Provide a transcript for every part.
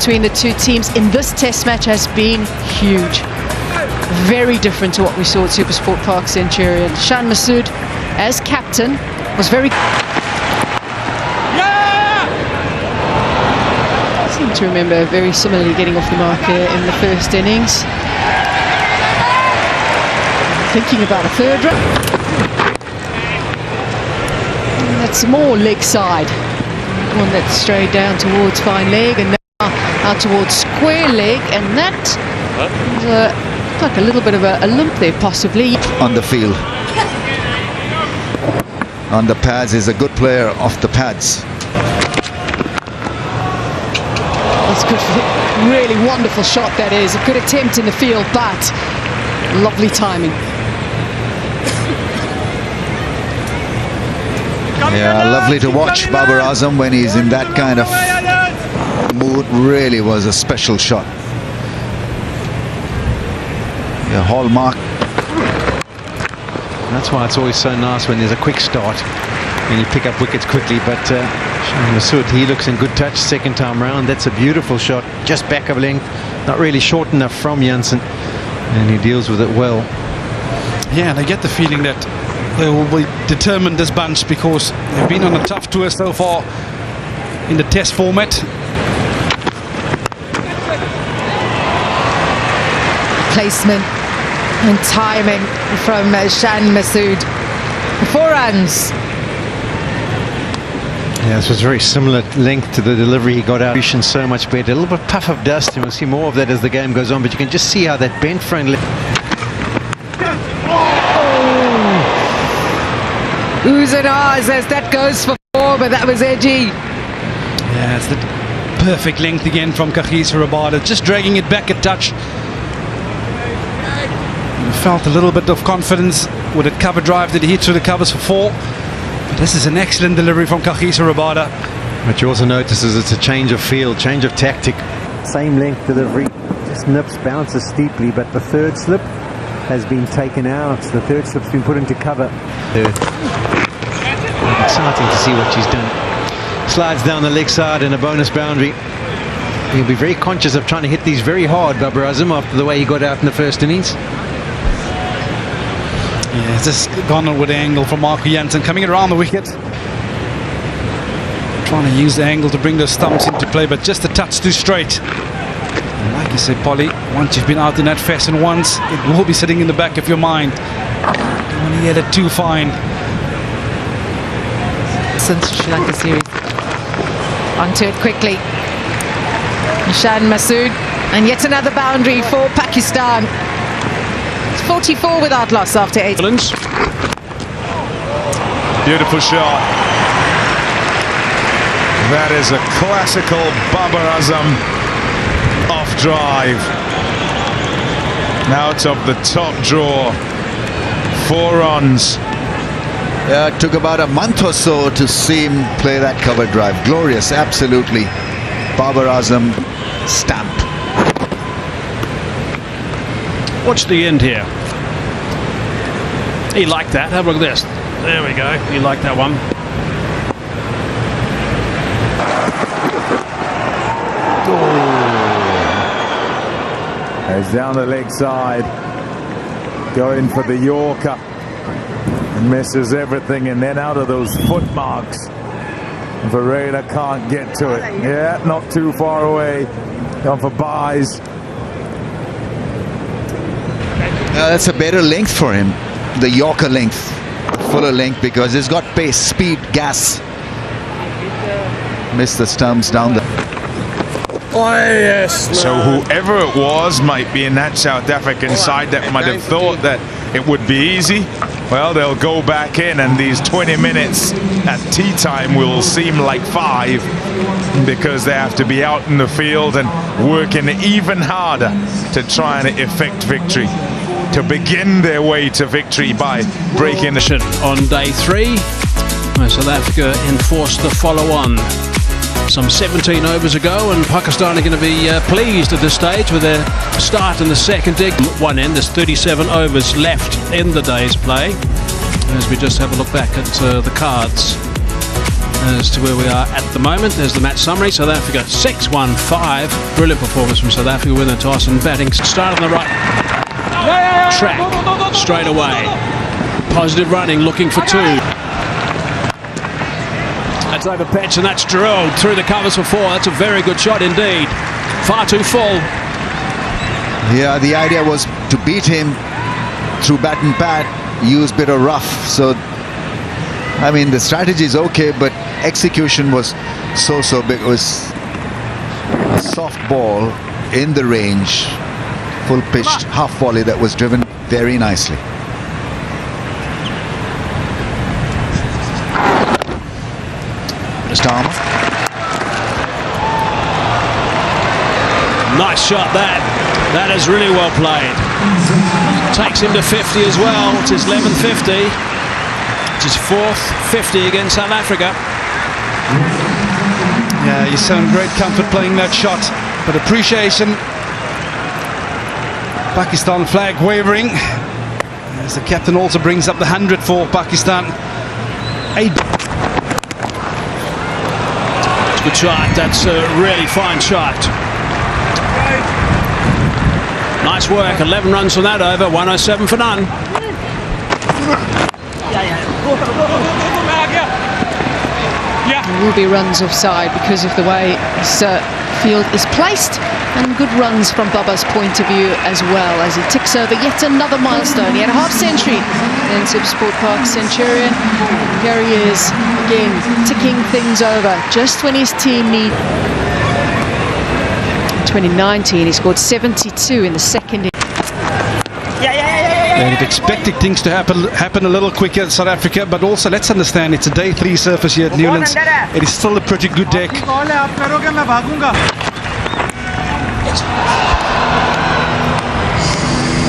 between the two teams in this test match has been huge. Very different to what we saw at Supersport Park Centurion. Shan Masood, as captain, was very... I seem to remember very similarly getting off the marker in the first innings. Thinking about a third run. That's more leg side. One that strayed down towards fine leg and now out towards square leg, and that like a little bit of a limp there possibly. On the field. On the pads, is a good player off the pads. That's good. Really wonderful shot that is. A good attempt in the field, but lovely timing. Yeah, lovely to watch Azam when he's in that kind of mood. Really was a special shot. Yeah, hallmark. That's why it's always so nice when there's a quick start and you pick up wickets quickly. But Shan Masood, he looks in good touch second time round. That's a beautiful shot, just back of length, not really short enough from Jansen, and he deals with it well. Yeah, and I get the feeling that they will be determined, this bunch, because they've been on a tough tour so far in the test format. Placement and timing from Shan Masood. 4 runs. Yeah, this was very similar length to the delivery he got out. So much better. A little bit puff of dust, and we'll see more of that as the game goes on, but you can just see how that bent front leg. Oohs and ahs as that goes for 4, but that was edgy. Yeah, it's the perfect length again from Kagiso Rabada, just dragging it back a touch. Felt a little bit of confidence with that cover drive that he hit through the covers for 4. But this is an excellent delivery from Kagiso Rabada. But you also notice it's a change of field, change of tactic. Same length delivery, just nips, bounces steeply, but the third slip has been taken out. The third slip's been put into cover. Exciting to see what she's done. Slides down the leg side and a bonus boundary. He'll be very conscious of trying to hit these very hard, Azam, after the way he got out in the first innings. Yeah, it's just gone with the angle from Marco Jansen coming around the wicket. Trying to use the angle to bring those stumps into play, but just a touch too straight. And like you said, Polly, once you've been out in that fashion once, it will be sitting in the back of your mind. Don't want to get it too fine. Since Sri Lanka series. Onto it quickly. Shan Masood, and yet another boundary for Pakistan. It's 44 without loss after 8. Beautiful shot. That is a classical Azam off drive. Out of the top drawer. 4 runs. Yeah, it took about a month or so to see him play that cover drive. Glorious, absolutely. Azam stamp. Watch the end here. He liked that. Have a look at this. There we go. He liked that one. He's down the leg side, going for the Yorker. Misses everything, and then out of those foot marks, Varela can't get to it. Yeah, not too far away. Gone for buys. That's a better length for him, the Yorker length, fuller length, because it's got pace, speed, gas. Missed the stumps down the... Oh, yes. So whoever it was might be in that South African side that might have thought that it would be easy. Well, they'll go back in, and these 20 minutes at tea time will seem like 5 because they have to be out in the field and working even harder to try and effect victory, to begin their way to victory by breaking the... On day 3, South Africa enforced the follow-on some 17 overs ago, and Pakistan are going to be pleased at this stage with their start in the second dig. One end, there's 37 overs left in the day's play as we just have a look back at the cards. as to where we are at the moment. There's the match summary. South Africa 6-1-5. Brilliant performance from South Africa with the toss and batting. Start on the right track straight away. Positive running, looking for two. That's over patch, and that's drilled through the covers for four. That's a very good shot indeed. Far too full. Yeah, the idea was to beat him through bat and pad, use a bit of rough. So, I mean, the strategy is okay, but execution was so big. It was a soft ball in the range, full pitched half volley that was driven very nicely. Storm. Nice shot that. That is really well played. Takes him to 50 as well. It's his 11th 50. It's his fourth 50 against South Africa. Yeah, you sound great comfort playing that shot, but appreciation. Pakistan flag wavering as the captain also brings up the 100 for Pakistan. Good shot. That's a really fine shot. Nice work. 11 runs from that over. 107 for none. There will be runs offside because of the way this field is placed, and good runs from Baba's point of view as well, as he ticks over yet another milestone. He had a half century in Supersport Park Centurion. Here he is again, ticking things over just when his team need. In 2019 he scored 72 in the second. And expecting things to happen a little quicker in South Africa, but also let's understand it's a day 3 surface here at Newlands. It is still a pretty good deck.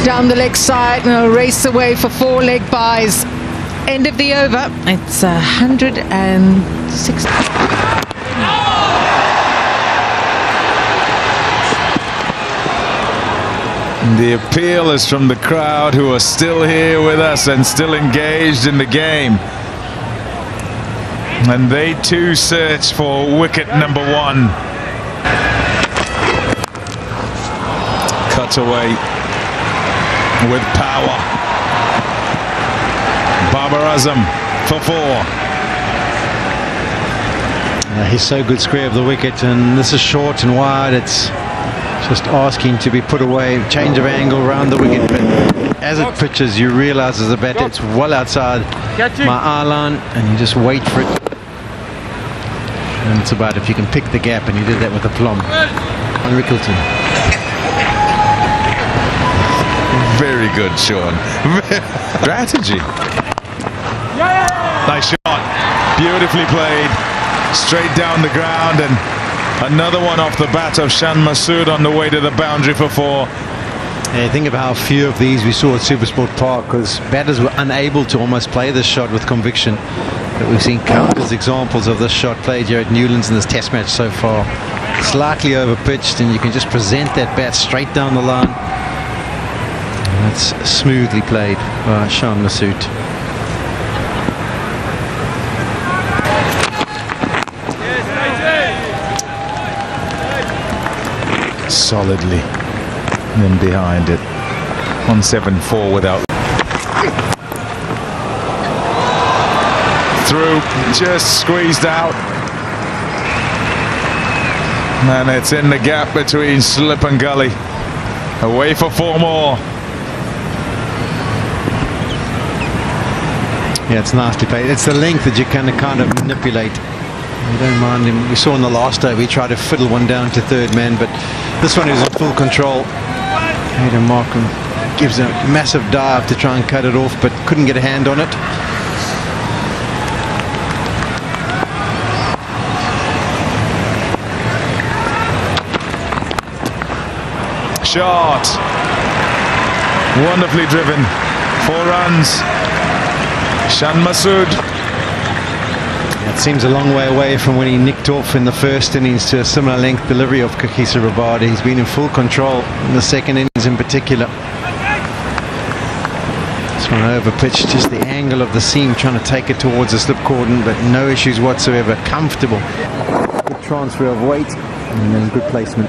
Down the leg side and a race away for 4 leg byes. End of the over. It's 106. The appeal is from the crowd who are still here with us and still engaged in the game. And they too search for wicket number 1. Cut away with power. Azam for 4. He's so good square of the wicket, and this is short and wide. It's just asking to be put away. Change of angle around the wicket, but as it pitches you realize as a batter it's well outside my eye line, and you just wait for it, and it's about if you can pick the gap, and he did that with aplomb on Rickleton. Very good, Sean. Strategy. Nice shot. Beautifully played. Straight down the ground, and another one off the bat of Shan Masood on the way to the boundary for 4. Yeah, think about how few of these we saw at Supersport Park, because batters were unable to almost play this shot with conviction. But we've seen countless examples of this shot played here at Newlands in this test match so far. Slightly overpitched, and you can just present that bat straight down the line. And that's smoothly played by Shan Masood. Solidly in behind it. 174 without. Through, just squeezed out. And it's in the gap between slip and gully. Away for 4 more. Yeah, it's nicely played. It's the length that you kind of manipulate. You don't mind him. We saw in the last over he tried to fiddle one down to third man, but this one is in full control. Hayden Markham gives a massive dive to try and cut it off, but couldn't get a hand on it. Shot. Wonderfully driven. 4 runs. Shan Masood. It seems a long way away from when he nicked off in the first innings to a similar length delivery of Kakisa Rabada. He's been in full control in the second innings in particular. It's This one over pitch, just the angle of the seam, trying to take it towards the slip cordon, but no issues whatsoever. Comfortable. Good transfer of weight and then good placement.